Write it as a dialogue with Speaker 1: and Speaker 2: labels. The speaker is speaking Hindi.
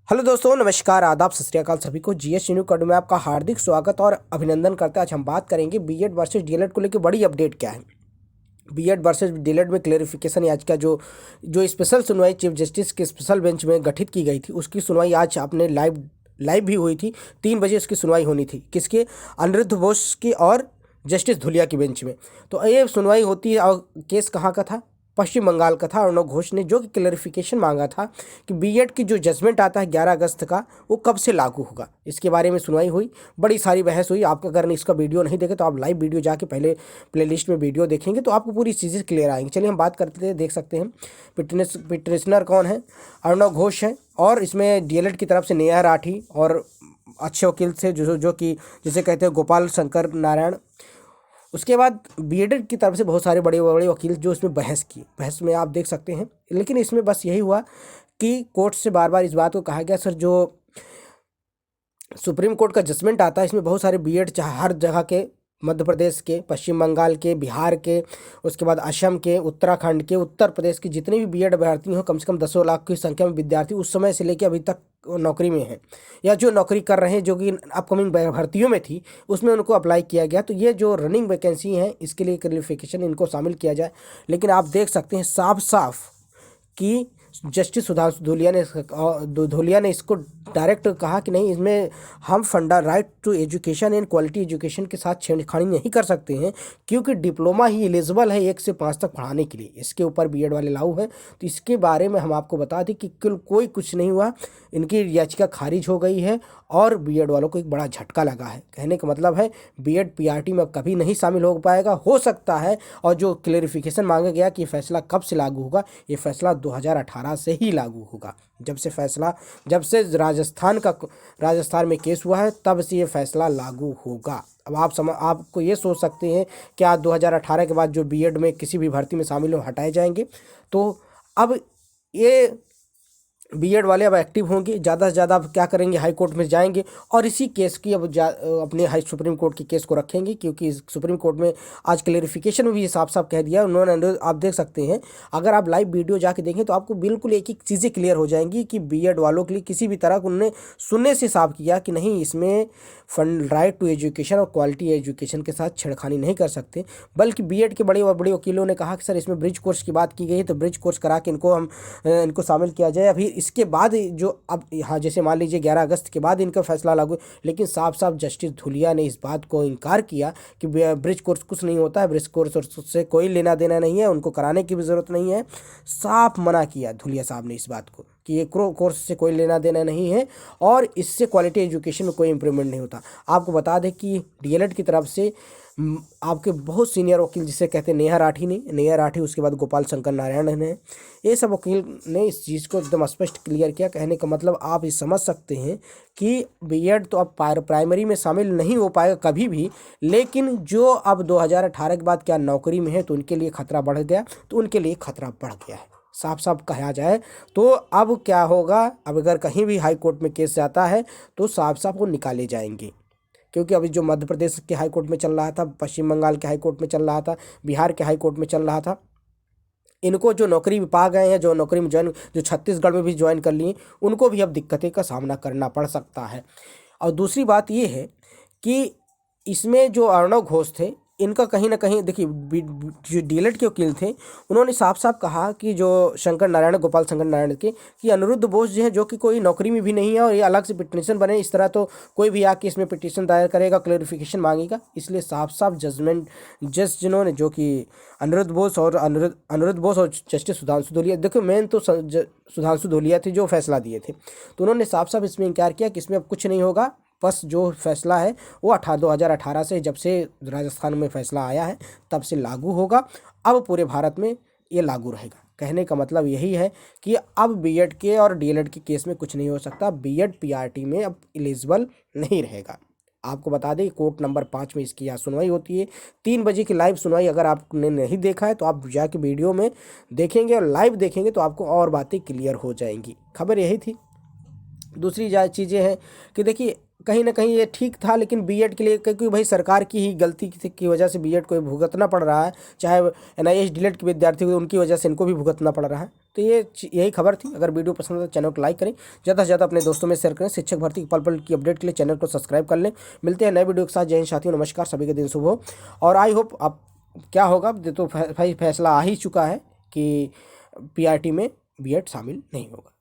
Speaker 1: हेलो दोस्तों, नमस्कार, आदाब, सत श्री अकाल सभी को। जीएस न्यू अकेडमी में आपका हार्दिक स्वागत और अभिनंदन करते हैं। आज हम बात करेंगे बीएड वर्सेस डीएलएड को लेकर बड़ी अपडेट क्या है। बीएड वर्सेस डीएलएड में क्लेरिफिकेशन आज का जो जो स्पेशल सुनवाई चीफ जस्टिस के स्पेशल बेंच में गठित की गई थी, उसकी सुनवाई आज आपने लाइव भी हुई थी। 3 बजे उसकी सुनवाई होनी थी। किसके? अनिरुद्ध बोस की और जस्टिस धुलिया की बेंच में। तो ये सुनवाई होती है और केस कहाँ का था? पश्चिम बंगाल का था। अर्णव घोष ने जो कि क्लैरिफिकेशन मांगा था कि बीएड की जो जजमेंट आता है 11 अगस्त का, वो कब से लागू होगा। इसके बारे में सुनवाई हुई, बड़ी सारी बहस हुई। आप अगर इसका वीडियो नहीं देखे तो आप लाइव वीडियो जाके पहले प्लेलिस्ट में वीडियो देखेंगे तो आपको पूरी चीज़ें क्लियर आएंगी। चलिए हम बात करते हैं। देख सकते हैं पिटिशनर कौन है? अर्णव घोष है और इसमें डीएलएड की तरफ से नेहा राठी और अच्छे वकील थे जो कि जिसे कहते हैं गोपाल शंकर नारायण। उसके बाद बीएड की तरफ से बहुत सारे बड़े बड़े वकील जो इसमें बहस में आप देख सकते हैं। लेकिन इसमें बस यही हुआ कि कोर्ट से बार बार इस बात को कहा गया, सर जो सुप्रीम कोर्ट का जजमेंट आता है इसमें बहुत सारे बीएड हर जगह के, मध्य प्रदेश के, पश्चिम बंगाल के, बिहार के, उसके बाद असम के, उत्तराखंड के, उत्तर प्रदेश के जितने भी बीएड अभ्यर्थी हो, कम से कम 10 लाख की संख्या में विद्यार्थी उस समय से लेकर अभी तक नौकरी में हैं या जो नौकरी कर रहे हैं, जो कि अपकमिंग भर्तियों में थी, उसमें उनको अप्लाई किया गया। तो ये जो रनिंग वैकेंसी है इसके लिए क्वालिफिकेशन इनको शामिल किया जाए। लेकिन आप देख सकते हैं साफ साफ कि जस्टिस सुधांशु धूलिया ने इसको डायरेक्ट कहा कि नहीं, इसमें हम right to education and quality education के साथ छेड़खानी नहीं कर सकते हैं, क्योंकि डिप्लोमा ही एलिजिबल है 1 से 5 तक पढ़ाने के लिए। इसके ऊपर बीएड वाले लागू है। तो इसके बारे में हम आपको बता दें कि कोई कुछ नहीं हुआ, इनकी याचिका खारिज हो गई है और बीएड वालों को एक बड़ा झटका लगा है। कहने का मतलब है बीएड पीआरटी में अब कभी नहीं शामिल हो पाएगा, हो सकता है। और जो क्लेरिफिकेशन मांगा गया कि फैसला कब से लागू होगा, ये फैसला 2018 से ही लागू होगा। जब से राजस्थान में केस हुआ है तब से ये फैसला लागू होगा। अब आपको ये सोच सकते हैं क्या 2018 के बाद जो बीएड में किसी भी भर्ती में शामिल हो हटाए जाएंगे। तो अब ये बीएड वाले अब एक्टिव होंगे, ज़्यादा से ज़्यादा अब क्या करेंगे, हाई कोर्ट में जाएंगे और इसी केस की अब अपने सुप्रीम कोर्ट के केस को रखेंगे। क्योंकि सुप्रीम कोर्ट में आज क्लेरिफिकेशन में भी साफ साफ कह दिया उन्होंने। आप देख सकते हैं, अगर आप लाइव वीडियो जाके देखें तो आपको बिल्कुल एक एक चीज़ें क्लियर हो जाएंगी कि बीएड वालों के लिए किसी भी तरह उन्होंने सुनने से साफ किया कि नहीं, इसमें राइट टू एजुकेशन और क्वालिटी एजुकेशन के साथ छेड़खानी नहीं कर सकते। बल्कि बीएड के बड़े बड़े वकीलों ने कहा कि सर इसमें ब्रिज कोर्स की बात की गई है, तो ब्रिज कोर्स करा के इनको शामिल किया जाए। अभी इसके बाद जो अब यहाँ जैसे मान लीजिए 11 अगस्त के बाद इनका फैसला लागू, लेकिन साफ साफ जस्टिस धुलिया ने इस बात को इनकार किया कि ब्रिज कोर्स कुछ नहीं होता है, ब्रिज कोर्स से कोई लेना देना नहीं है, उनको कराने की भी ज़रूरत नहीं है। साफ मना किया धुलिया साहब ने इस बात को कि ये कोर्स से कोई लेना देना नहीं है और इससे क्वालिटी एजुकेशन में कोई इंप्रूवमेंट नहीं होता। आपको बता दें कि डीएलएड की तरफ से आपके बहुत सीनियर वकील जिसे कहते हैं नेहा राठी, उसके बाद गोपाल शंकर नारायण ने, ये सब वकील ने इस चीज़ को एकदम स्पष्ट क्लियर किया। कहने का मतलब आप ये समझ सकते हैं कि बीएड तो अब प्राइमरी में शामिल नहीं हो पाएगा कभी भी। लेकिन जो अब 2018 के बाद क्या नौकरी में है तो उनके लिए खतरा बढ़ गया, तो उनके लिए खतरा बढ़ गया है। साफ साफ कहा जाए तो अब क्या होगा, अब अगर कहीं भी हाई कोर्ट में केस जाता है तो साफ साफ वो निकाले जाएंगे। क्योंकि अभी जो मध्य प्रदेश के हाई कोर्ट में चल रहा था, पश्चिम बंगाल के हाई कोर्ट में चल रहा था, बिहार के हाई कोर्ट में चल रहा था, इनको जो नौकरी में पा गए हैं, जो नौकरी में जो छत्तीसगढ़ में भी ज्वाइन कर लिए, उनको भी अब दिक्कतें का सामना करना पड़ सकता है। और दूसरी बात ये है कि इसमें जो अर्णव घोष थे, इनका कहीं ना कहीं देखिए, जो डीएलएड के वकील थे उन्होंने साफ साफ कहा कि जो गोपाल शंकर नारायण के, कि अनिरुद्ध बोस जो है, जो कि कोई नौकरी में भी नहीं है और ये अलग से पिटीशन बने, इस तरह तो कोई भी आके इसमें पिटीशन दायर करेगा, क्लेरिफिकेशन मांगेगा। इसलिए साफ साफ जज जिन्होंने, जो कि अनिरुद्ध बोस और जस्टिस सुधांशु धूलिया, देखो मेन तो सुधांशु धूलिया थे जो फैसला दिए थे, तो उन्होंने साफ साफ इसमें इनकार किया कि इसमें अब कुछ नहीं होगा। बस जो फैसला है वो 2018 से, जब से राजस्थान में फैसला आया है तब से लागू होगा। अब पूरे भारत में ये लागू रहेगा। कहने का मतलब यही है कि अब बीएड के और डीएलएड के केस में कुछ नहीं हो सकता। बीएड पीआरटी में अब एलिजिबल नहीं रहेगा। आपको बता दें कोर्ट नंबर 5 में इसकी यहाँ सुनवाई होती है। 3 बजे की लाइव सुनवाई अगर आपने नहीं देखा है तो आप जाके वीडियो में देखेंगे और लाइव देखेंगे तो आपको और बातें क्लियर हो जाएंगी। खबर यही थी। दूसरी चीज़ें हैं कि देखिए, कहीं ना कहीं ये ठीक था, लेकिन बीएड के लिए, क्योंकि भाई सरकार की ही गलती की वजह से बीएड को भुगतना पड़ रहा है, चाहे एनआईएस डीएलएड के विद्यार्थी हुए उनकी वजह से इनको भी भुगतना पड़ रहा है। तो यही खबर थी। अगर वीडियो पसंद है तो चैनल को लाइक करें, ज़्यादा से ज़्यादा अपने दोस्तों में शेयर करें। शिक्षक भर्ती की पल पल की अपडेट के लिए चैनल को सब्सक्राइब कर लें। मिलते हैं नए वीडियो के साथ। जय हिंद साथियों, नमस्कार, सभी के दिन शुभ हो। और आई होप अब क्या होगा तो फैसला आ ही चुका है कि पीआरटी में बीएड शामिल नहीं होगा।